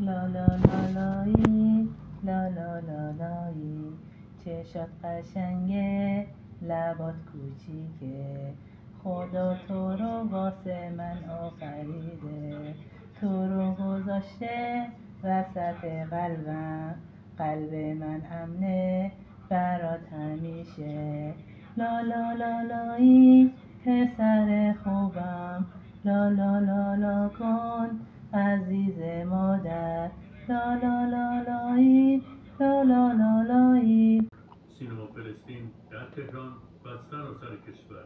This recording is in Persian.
لا لا لا لایی، لا لا لا لایی، چشات قشنگه، لبات کوچیکه، خدا تو رو واسه من آفریده، تو رو گذاشته وسط قلبم، قلب من امنه برات همیشه. لا لا لا لایی پسر خوبم، لا لا لا لا کن عزیز مادر، لا لا لا لایی، لا لا لا لایی. سینما فلسطین در تهران و سراسر کشور